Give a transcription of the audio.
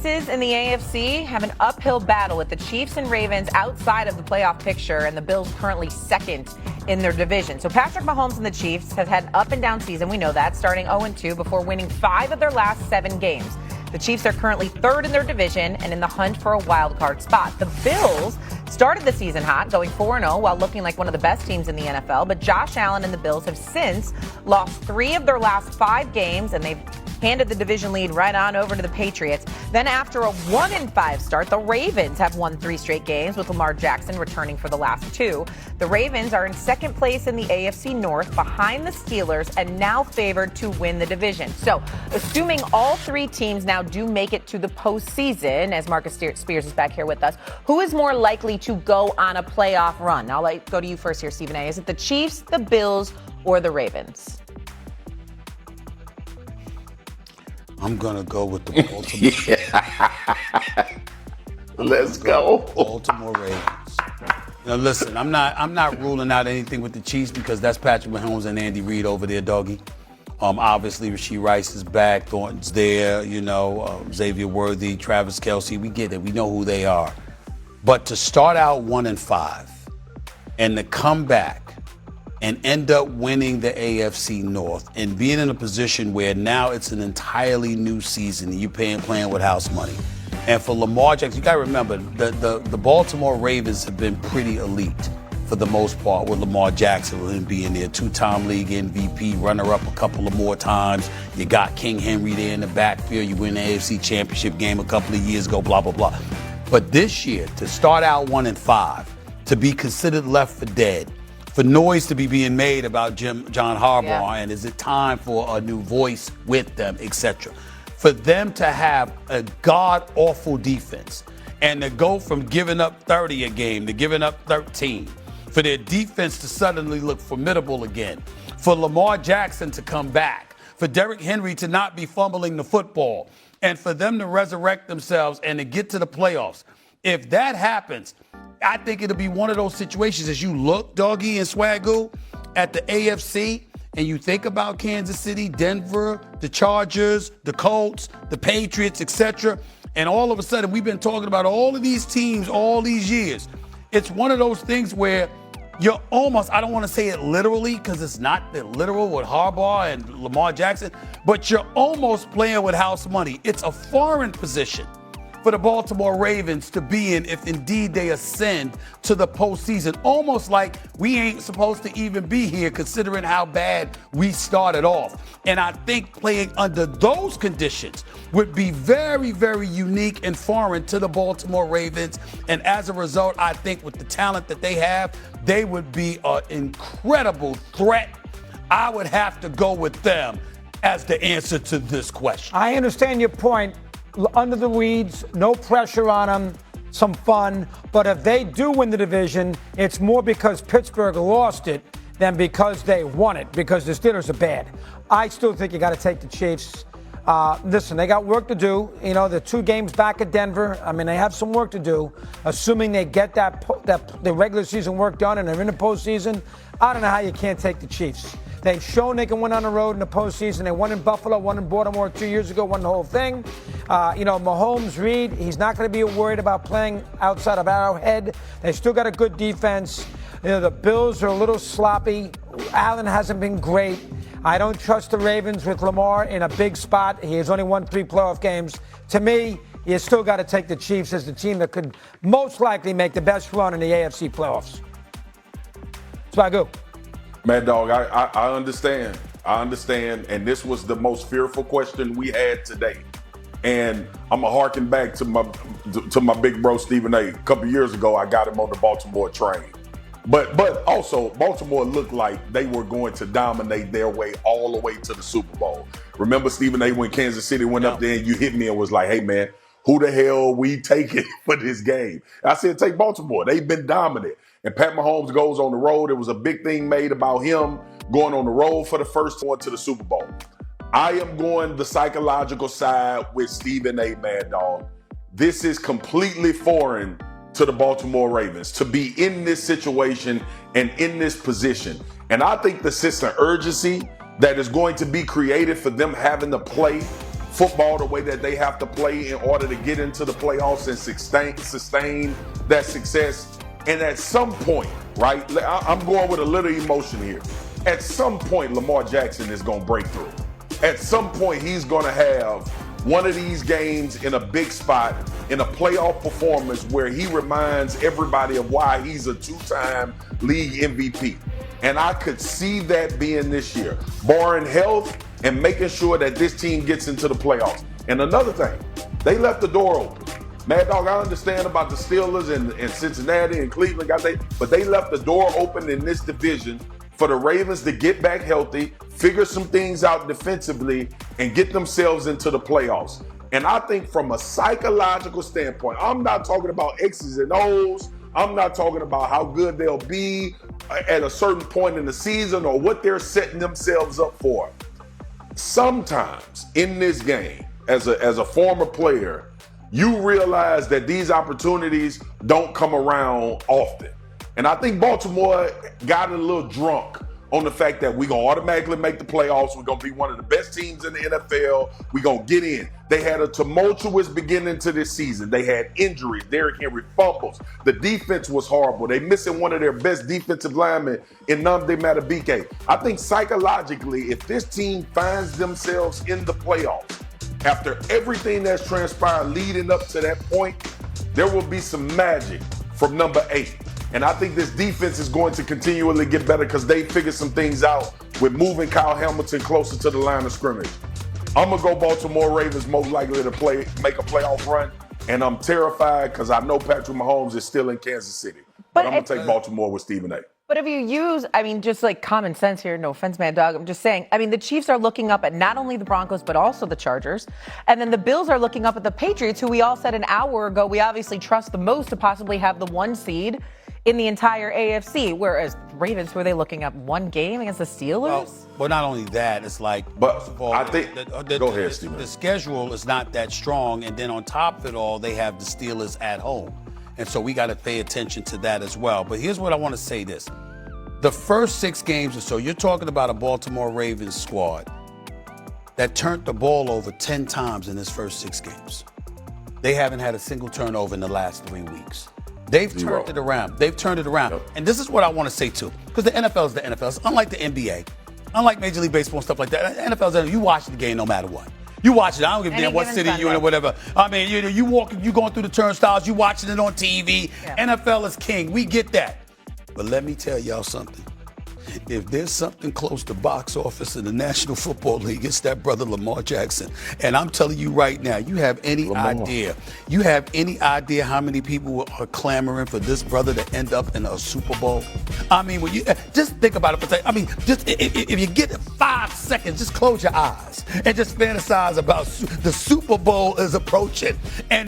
In the AFC have an uphill battle with the Chiefs and Ravens outside of the playoff picture, and the Bills currently second in their division. So Patrick Mahomes and the Chiefs have had an up and down season. We know that, starting 0-2 before winning 5 of their last 7 games. The Chiefs are currently third in their division and in the hunt for a wild card spot. The Bills started the season hot, going 4-0 while looking like one of the best teams in the NFL. But Josh Allen and the Bills have since lost 3 of their last 5 games, and they've handed the division lead right on over to the Patriots. Then after a 1-5 start, the Ravens have won 3 straight games, with Lamar Jackson returning for the last 2. The Ravens are in second place in the AFC North behind the Steelers and now favored to win the division. So assuming all 3 teams now do make it to the postseason, as Marcus Spears is back here with us, who is more likely to go on a playoff run? I'll go to you first here, Stephen A. Is it the Chiefs, the Bills, or the Ravens? I'm going to go with the Baltimore. Let's go. Baltimore Ravens. Now, listen, I'm not ruling out anything with the Chiefs because that's Patrick Mahomes and Andy Reid over there, doggy. Obviously, Rashee Rice is back. Thornton's there, Xavier Worthy, Travis Kelce. We get it. We know who they are. But to start out 1-5 and to come back and end up winning the AFC North and being in a position where now it's an entirely new season and you're playing with house money. And for Lamar Jackson, you got to remember, the Baltimore Ravens have been pretty elite for the most part with Lamar Jackson with him being there, 2-time league MVP, runner-up a couple of more times. You got King Henry there in the backfield. You win the AFC Championship game a couple of years ago, blah, blah, blah. But this year, to start out 1-5, to be considered left for dead, for noise to be being made about John Harbaugh, and is it time for a new voice with them, etc. For them to have a god-awful defense and to go from giving up 30 a game to giving up 13, for their defense to suddenly look formidable again, for Lamar Jackson to come back, for Derrick Henry to not be fumbling the football, and for them to resurrect themselves and to get to the playoffs. If that happens, I think it'll be one of those situations as you look, Doggy and Swagoo, at the AFC and you think about Kansas City, Denver, the Chargers, the Colts, the Patriots, etc., and all of a sudden we've been talking about all of these teams all these years. It's one of those things where you're almost, I don't want to say it literally because it's not the literal with Harbaugh and Lamar Jackson, but you're almost playing with house money. It's a foreign position for the Baltimore Ravens to be in if indeed they ascend to the postseason. Almost like we ain't supposed to even be here considering how bad we started off. And I think playing under those conditions would be very, very unique and foreign to the Baltimore Ravens. And as a result, I think with the talent that they have, they would be an incredible threat. I would have to go with them as the answer to this question. I understand your point. Under the weeds, no pressure on them, some fun. But if they do win the division, it's more because Pittsburgh lost it than because they won it, because the Steelers are bad. I still think you got to take the Chiefs. Listen, they got work to do. They're 2 games back at Denver. I mean, they have some work to do. Assuming they get the regular season work done and they're in the postseason, I don't know how you can't take the Chiefs. They've shown they can win on the road in the postseason. They won in Buffalo, won in Baltimore 2 years ago, won the whole thing. Mahomes, Reid, he's not going to be worried about playing outside of Arrowhead. They still got a good defense. The Bills are a little sloppy. Allen hasn't been great. I don't trust the Ravens with Lamar in a big spot. He has only won 3 playoff games. To me, you still got to take the Chiefs as the team that could most likely make the best run in the AFC playoffs. Swagoo. Mad Dog, I understand. And this was the most fearful question we had today. And I'm going to harken back to my big bro, Stephen A. A couple years ago, I got him on the Baltimore train. But also, Baltimore looked like they were going to dominate their way all the way to the Super Bowl. Remember, Stephen A., when Kansas City went up there and you hit me and was like, hey, man, who the hell we taking for this game? I said, take Baltimore. They've been dominant. And Pat Mahomes goes on the road. It was a big thing made about him going on the road for the first one to the Super Bowl. I am going the psychological side with Stephen A. Mad Dog. This is completely foreign to the Baltimore Ravens to be in this situation and in this position. And I think the sense of urgency that is going to be created for them having to play football the way that they have to play in order to get into the playoffs and sustain that success. And at some point, right, I'm going with a little emotion here. At some point, Lamar Jackson is going to break through. At some point, he's going to have one of these games in a big spot, in a playoff performance where he reminds everybody of why he's a two-time league MVP. And I could see that being this year, barring health and making sure that this team gets into the playoffs. And another thing, they left the door open. Mad Dog, I understand about the Steelers and Cincinnati and Cleveland, but they left the door open in this division for the Ravens to get back healthy, figure some things out defensively, and get themselves into the playoffs. And I think from a psychological standpoint, I'm not talking about X's and O's. I'm not talking about how good they'll be at a certain point in the season or what they're setting themselves up for. Sometimes in this game, as a former player, you realize that these opportunities don't come around often. And I think Baltimore got a little drunk on the fact that we're going to automatically make the playoffs. We're going to be one of the best teams in the NFL. We're going to get in. They had a tumultuous beginning to this season. They had injuries. Derrick Henry fumbles. The defense was horrible. They missing one of their best defensive linemen in Nnamdi Madubuike. I think psychologically, if this team finds themselves in the playoffs, after everything that's transpired leading up to that point, there will be some magic from number 8. And I think this defense is going to continually get better because they figured some things out with moving Kyle Hamilton closer to the line of scrimmage. I'm going to go Baltimore Ravens most likely to make a playoff run. And I'm terrified because I know Patrick Mahomes is still in Kansas City. But I'm going to take Baltimore with Stephen A. But if you use, just like common sense here, no offense, Mad Dog, I'm just saying, the Chiefs are looking up at not only the Broncos, but also the Chargers. And then the Bills are looking up at the Patriots, who we all said an hour ago we obviously trust the most to possibly have the 1 seed in the entire AFC. Whereas Ravens, who are they looking up? 1 game against the Steelers? Well, not only that, it's like, but first of all, I think, go ahead, Stephen. The schedule is not that strong. And then on top of it all, they have the Steelers at home. And so we got to pay attention to that as well. But here's what I want to say this. The first 6 games or so, you're talking about a Baltimore Ravens squad that turned the ball over 10 times in this first 6 games. They haven't had a single turnover in the last 3 weeks. They've turned it around. Yep. And this is what I want to say, too, because the NFL is the NFL. It's unlike the NBA, unlike Major League Baseball and stuff like that. The NFL, you watch the game no matter what. You watch it. I don't give a damn what city you're in or whatever. You going through the turnstiles, you watching it on TV. Yeah. NFL is king. We get that. But let me tell y'all something. If there's something close to box office in the National Football League, it's that brother Lamar Jackson. And I'm telling you right now, you have any idea how many people are clamoring for this brother to end up in a Super Bowl? When you just think about it for a second. Just if you get 5 seconds, just close your eyes and just fantasize about the Super Bowl is approaching. And